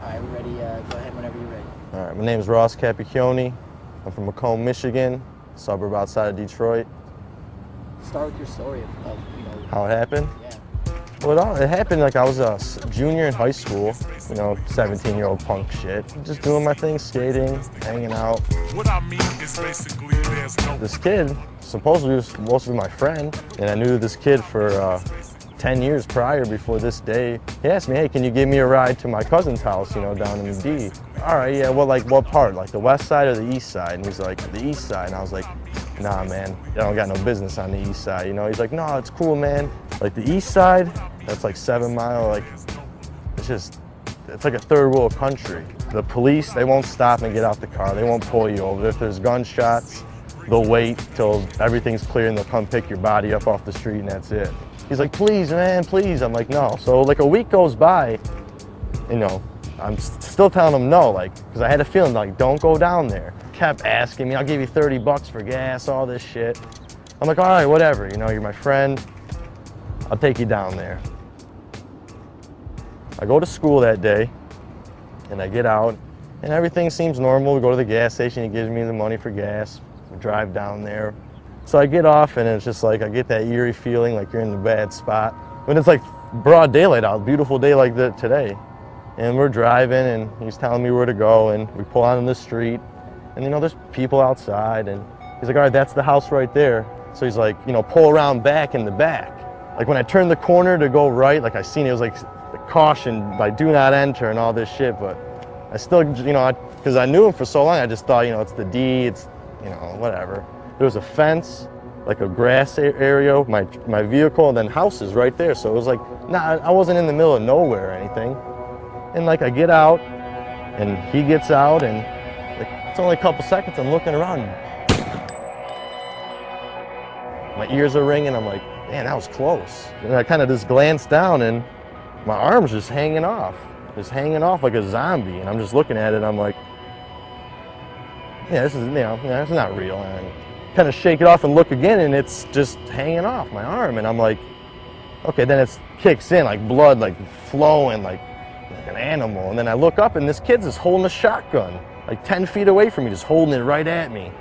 All right, we're ready. Go ahead whenever you're ready. All right, my name is Ross Capicchioni. I'm from Macomb, Michigan, suburb outside of Detroit. Start with your story of How it happened? yeah. Well, it happened like I was a junior in high school, 17-year-old punk shit. Just doing my thing, skating, hanging out. What I mean is basically there's no... This kid supposedly was supposed to be my friend, and I knew this kid for 10 years prior before this day. He asked me, hey, can you give me a ride to my cousin's house, down in the D? All right, yeah, well, like what part? Like the west side or the east side? And he's like, the east side. And I was like, nah, man, I don't got no business on the east side, He's like, no, it's cool, man. Like the east side, that's like 7 Mile, like, it's like a third world country. The police, they won't stop and get out the car. They won't pull you over. If there's gunshots, they'll wait till everything's clear and they'll come pick your body up off the street and that's it. He's like, please, man, please. I'm like, no. So like a week goes by, I'm still telling him no, because I had a feeling, don't go down there. Kept asking me, I'll give you 30 bucks for gas, all this shit. I'm like, all right, whatever, you're my friend. I'll take you down there. I go to school that day, and I get out, and everything seems normal. We go to the gas station, he gives me the money for gas. We drive down there. So I get off, and it's just like, I get that eerie feeling like you're in a bad spot. When it's like broad daylight out, beautiful day like today. And we're driving, and he's telling me where to go, and we pull out on the street, and there's people outside, and he's like, all right, that's the house right there. So he's like, pull around back in the back. Like when I turned the corner to go right, like I seen it was like caution, like do not enter and all this shit, but I still, because I knew him for so long, I just thought, it's the D, it's, whatever. There was a fence, like a grass area, my vehicle, and then houses right there. So it was like, nah, I wasn't in the middle of nowhere or anything. And like I get out, and he gets out, and it's only a couple seconds, I'm looking around. My ears are ringing, I'm like, man, that was close. And I kind of just glanced down, and my arm's just hanging off like a zombie. And I'm just looking at it, I'm like, yeah, this is, it's not real. And I kind of shake it off and look again, and it's just hanging off my arm. And I'm like, okay, then it kicks in, like blood, like flowing, like an animal. And then I look up, and this kid's just holding a shotgun, like 10 feet away from me, just holding it right at me.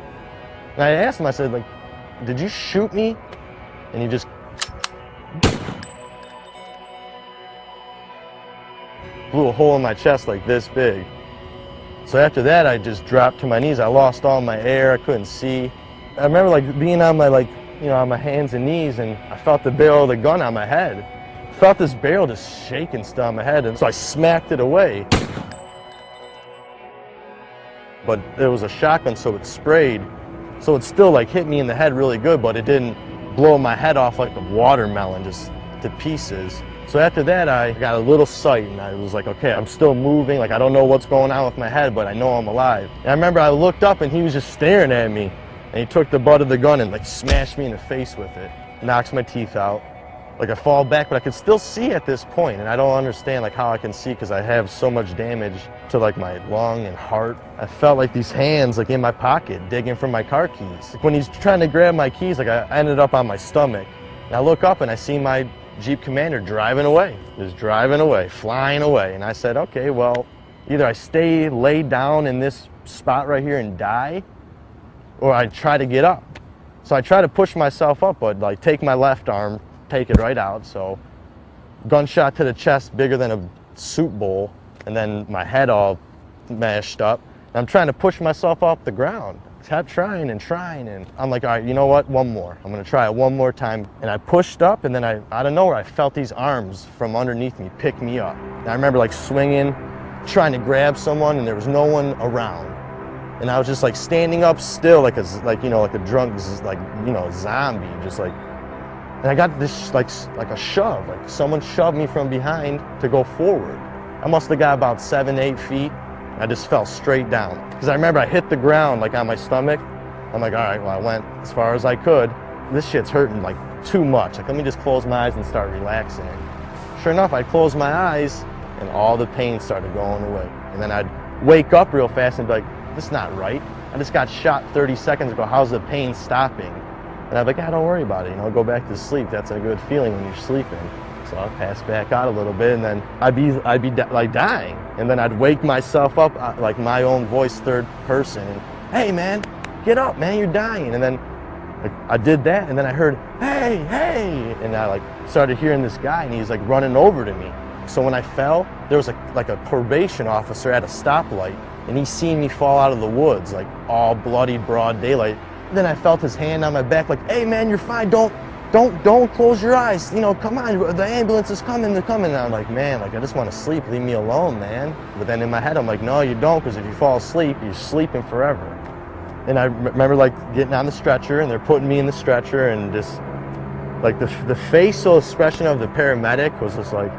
And I asked him, I said, like, did you shoot me? And he just blew a hole in my chest like this big. So after that, I just dropped to my knees. I lost all my air. I couldn't see. I remember like being on my on my hands and knees, and I felt the barrel of the gun on my head. I felt this barrel just shaking still on my head, and so I smacked it away. But it was a shotgun, so it sprayed. So it still like hit me in the head really good, but it didn't blow my head off like a watermelon just to pieces. So after that, I got a little sight, and I was like, okay, I'm still moving. Like, I don't know what's going on with my head, but I know I'm alive. And I remember I looked up, and he was just staring at me. And he took the butt of the gun and, like, smashed me in the face with it. Knocks my teeth out. Like, I fall back, but I can still see at this point. And I don't understand, like, how I can see, because I have so much damage to, like, my lung and heart. I felt like these hands, like, in my pocket, digging for my car keys. Like, when he's trying to grab my keys, like, I ended up on my stomach. And I look up, and I see my Jeep Commander driving away, just driving away, flying away. And I said, okay, well, either I stay laid down in this spot right here and die, or I try to get up. So I try to push myself up, but like take my left arm, take it right out. So gunshot to the chest, bigger than a soup bowl, and then my head all mashed up. And I'm trying to push myself off the ground. Kept trying, and I'm like, all right, you know what, one more. I'm gonna try it one more time. And I pushed up, and then out of nowhere, I felt these arms from underneath me pick me up. And I remember like swinging, trying to grab someone, and there was no one around. And I was just like standing up still, like a drunk, zombie, just like. And I got this like a shove, like someone shoved me from behind to go forward. I must have got about 7, 8 feet. I just fell straight down. Because I remember I hit the ground like on my stomach. I'm like, all right, well, I went as far as I could. This shit's hurting like too much. Like, let me just close my eyes and start relaxing. Sure enough, I closed my eyes and all the pain started going away. And then I'd wake up real fast and be like, this is not right. I just got shot 30 seconds ago. How's the pain stopping? And I'd be like, don't worry about it. Go back to sleep. That's a good feeling when you're sleeping. So I'd pass back out a little bit, and then I'd be like dying, and then I'd wake myself up, like my own voice, third person, and, hey man, get up, man, you're dying. And then like, I did that, and then I heard, hey, hey, and I like started hearing this guy, and he's like running over to me. So when I fell, there was like a probation officer at a stoplight, and he seen me fall out of the woods, like all bloody broad daylight. Then I felt his hand on my back, like, hey man, you're fine, don't close your eyes, you know, come on, the ambulance is coming, they're coming. And I'm like, man, like I just want to sleep, leave me alone, man. But then in my head, I'm like, no, you don't, because if you fall asleep, you're sleeping forever. And I remember like getting on the stretcher, and they're putting me in the stretcher, and just like the facial expression of the paramedic was just like,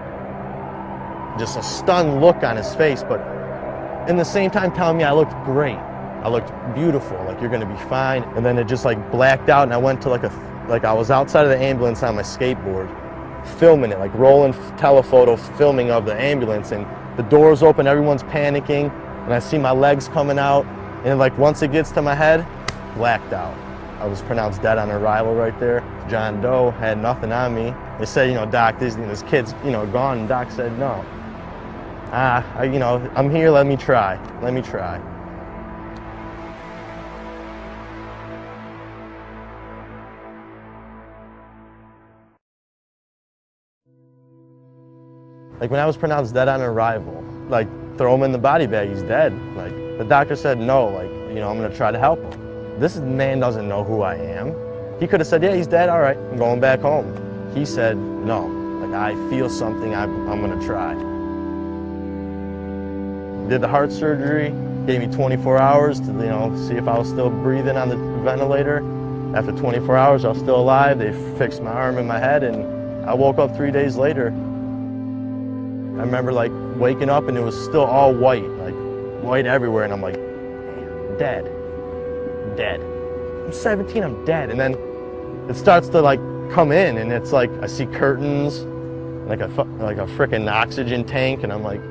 just a stunned look on his face, but in the same time telling me I looked great. I looked beautiful, like you're gonna be fine. And then it just like blacked out, and I went to like I was outside of the ambulance on my skateboard, filming it, like rolling telephoto filming of the ambulance, and the doors open, everyone's panicking, and I see my legs coming out, and like once it gets to my head, blacked out. I was pronounced dead on arrival right there. John Doe had nothing on me. They said, you know, Doc, this kid's, you know, gone, and Doc said, no. You know, I'm here, let me try. Like when I was pronounced dead on arrival, like throw him in the body bag, he's dead. Like the doctor said no, like, you know, I'm gonna try to help him. This man doesn't know who I am. He could have said, yeah, he's dead, all right, I'm going back home. He said, no, like I feel something, I'm gonna try. Did the heart surgery, gave me 24 hours to, you know, see if I was still breathing on the ventilator. After 24 hours, I was still alive. They fixed my arm and my head, and I woke up 3 days later. I remember like waking up, and it was still all white, like white everywhere, and I'm like, dead. I'm 17, I'm dead. And then it starts to like come in, and it's like I see curtains, like a freaking oxygen tank, and I'm like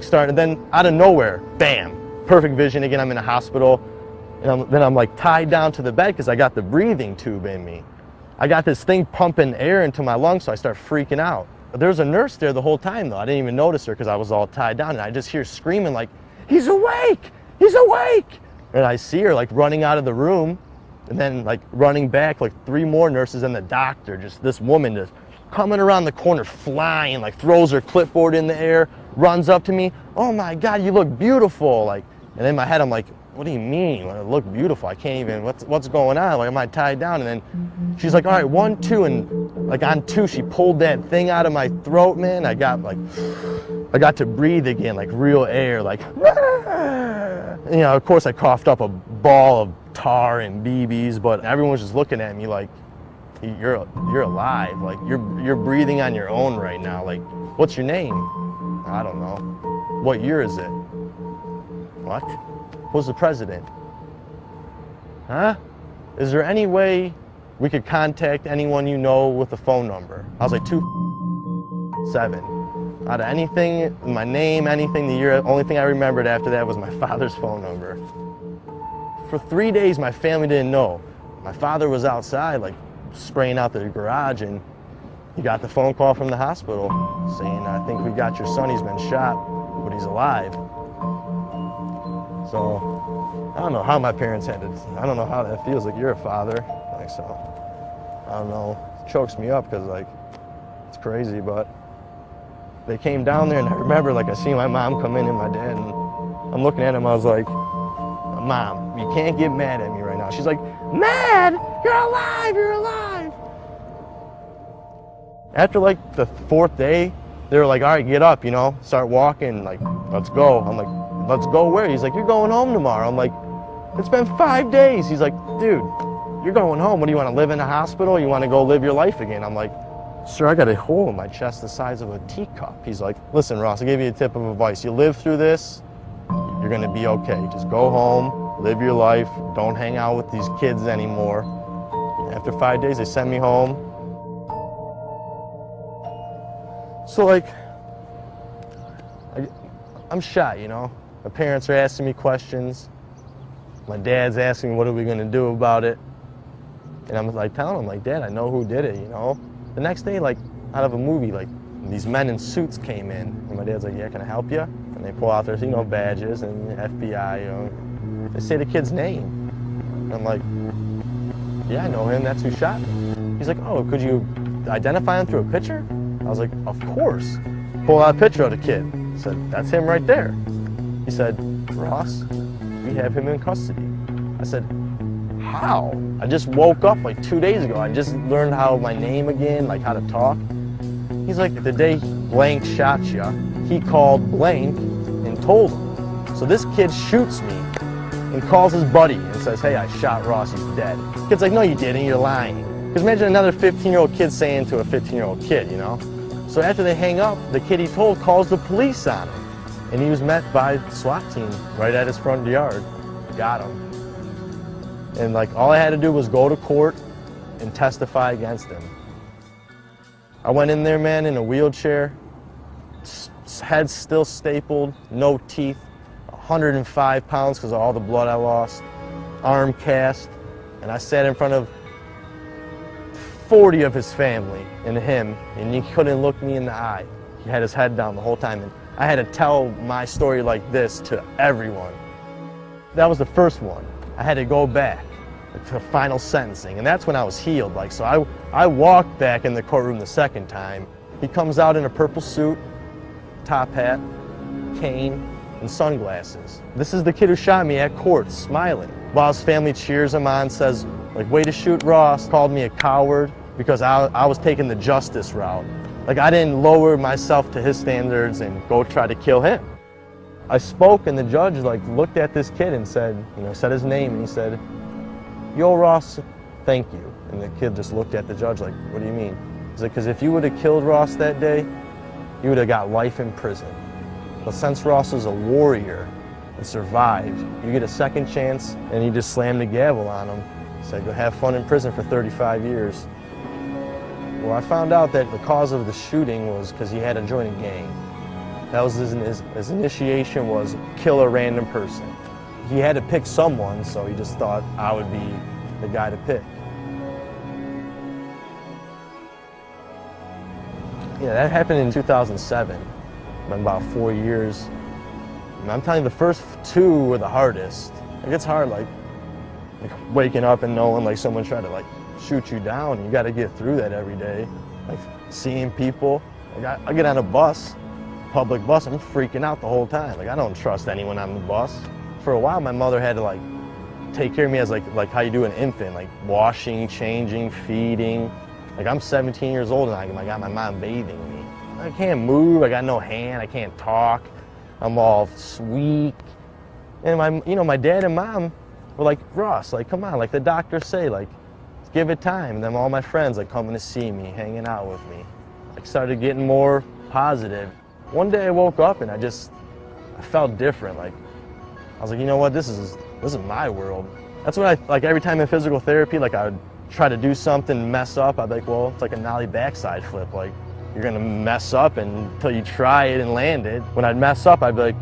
starting. Then out of nowhere, bam, perfect vision again. I'm in a hospital, and then I'm like tied down to the bed because I got the breathing tube in me. I got this thing pumping air into my lungs, so I start freaking out. There's a nurse there the whole time though. I didn't even notice her because I was all tied down, and I just hear screaming like, he's awake, he's awake. And I see her like running out of the room, and then like running back, like 3 more nurses and the doctor, just this woman just coming around the corner, flying, like throws her clipboard in the air, runs up to me, oh my God, you look beautiful. Like, and in my head I'm like, what do you mean? I look beautiful. I can't even, what's going on? Like, am I tied down? And then she's like, all right, 1, 2, and like on 2, she pulled that thing out of my throat, man. I got to breathe again, like real air, like, you know, of course I coughed up a ball of tar and BBs, but everyone was just looking at me like, you're alive, like you're breathing on your own right now. Like, what's your name? I don't know. What year is it? What? Who's the president? Huh? Is there any way we could contact anyone you know with a phone number? I was like, 2-7. Out of anything, my name, anything, the year, only thing I remembered after that was my father's phone number. For 3 days, my family didn't know. My father was outside, like, spraying out the garage, and he got the phone call from the hospital saying, I think we got your son, he's been shot, but he's alive. So, I don't know how my parents had it. I don't know how that feels, like you're a father. Like, so, I don't know, it chokes me up because like, it's crazy, but they came down there, and I remember like I seen my mom come in and my dad, and I'm looking at him, I was like, Mom, you can't get mad at me right now. She's like, mad? You're alive, you're alive. After like the 4th day, they were like, all right, get up, you know, start walking, like, let's go. I'm like, let's go where? He's like, you're going home tomorrow. I'm like, it's been 5 days. He's like, dude, you're going home. What do you want to live in a hospital? You want to go live your life again? I'm like, sir, I got a hole in my chest the size of a teacup. He's like, listen, Ross, I'll give you a tip of advice. You live through this, you're going to be okay. Just go home, live your life. Don't hang out with these kids anymore. After 5 days, they sent me home. So like, I'm shy, you know? My parents are asking me questions. My dad's asking me, what are we gonna do about it? And I'm like telling him, like, Dad, I know who did it, you know? The next day, like, out of a movie. Like, these men in suits came in, and my dad's like, yeah, can I help you? And they pull out their, you know, badges and FBI, you know. They say the kid's name. And I'm like, yeah, I know him, that's who shot me. He's like, oh, could you identify him through a picture? I was like, of course. Pull out a picture of the kid. I said, that's him right there. He said, Ross, we have him in custody. I said, how? I just woke up like 2 days ago. I just learned how my name again, like how to talk. He's like, the day blank shot you, he called blank and told him. So this kid shoots me and calls his buddy and says, hey, I shot Ross, he's dead. The kid's like, no, you didn't, you're lying. Because imagine another 15-year-old kid saying to a 15-year-old kid, you know? So after they hang up, the kid he told calls the police on him. And he was met by the SWAT team right at his front yard. Got him. And like all I had to do was go to court and testify against him. I went in there, man, in a wheelchair, head still stapled, no teeth, 105 pounds because of all the blood I lost, arm cast, and I sat in front of 40 of his family and him, and he couldn't look me in the eye. He had his head down the whole time, and I had to tell my story like this to everyone. That was the first one. I had to go back to final sentencing, and that's when I was healed. Like, so I walked back in the courtroom the second time. He comes out in a purple suit, top hat, cane, and sunglasses. This is the kid who shot me at court, smiling. While his family cheers him on, says, like, way to shoot Ross, called me a coward because I was taking the justice route. Like, I didn't lower myself to his standards and go try to kill him. I spoke, and the judge like looked at this kid and said, you know, said his name, and he said, yo, Ross, thank you. And the kid just looked at the judge like, what do you mean? He's like, because if you would have killed Ross that day, you would have got life in prison. But since Ross was a warrior and survived, you get a second chance, and he just slammed the gavel on him. He said, go have fun in prison for 35 years. Well, I found out that the cause of the shooting was because he had to join a gang. That was his initiation was kill a random person. He had to pick someone, so he just thought I would be the guy to pick. Yeah, that happened in 2007. Been about 4 years. And I'm telling you, the first two were the hardest. It gets hard, like waking up and knowing like someone's trying to like shoot you down. You got to get through that every day. Like seeing people. Like I get on a bus, public bus, I'm freaking out the whole time. Like I don't trust anyone on the bus. For a while, my mother had to like take care of me as like how you do an infant, like washing, changing, feeding. Like I'm 17 years old and I got my mom bathing me. I can't move. I got no hand. I can't talk. I'm all weak. And my dad and mom were like, Ross, like come on, like the doctors say, like give it time. And then all my friends like coming to see me, hanging out with me. Like started getting more positive. One day I woke up and I felt different. Like I was like, you know what, this is my world. That's what I, like every time in physical therapy, like I would try to do something, mess up, I'd be like, well, it's like a nollie backside flip. Like you're gonna mess up until you try it and land it. When I'd mess up, I'd be like,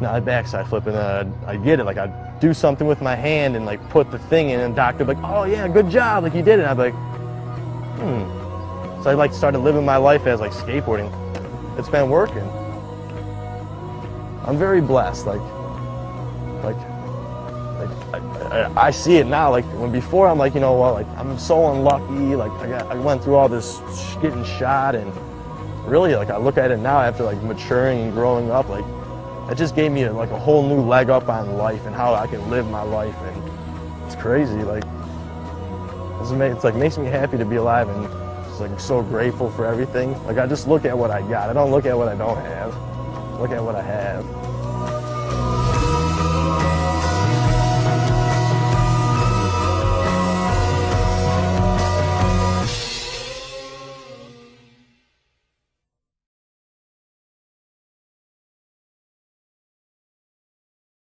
nollie backside flip, and then I'd get it. Like I'd do something with my hand and like put the thing in, and the doctor would be like, oh yeah, good job, like you did it. And I'd be like, So I like started living my life as like skateboarding. It's been working. I'm very blessed. I see it now. Like when before, I'm like, you know what? Like I'm so unlucky. Like I went through all this getting shot, and really, like I look at it now after like maturing and growing up. Like it just gave me like a whole new leg up on life and how I can live my life, and it's crazy. Like it's like makes me happy to be alive, and just like so grateful for everything. Like I just look at what I got. I don't look at what I don't have. Look at what I have.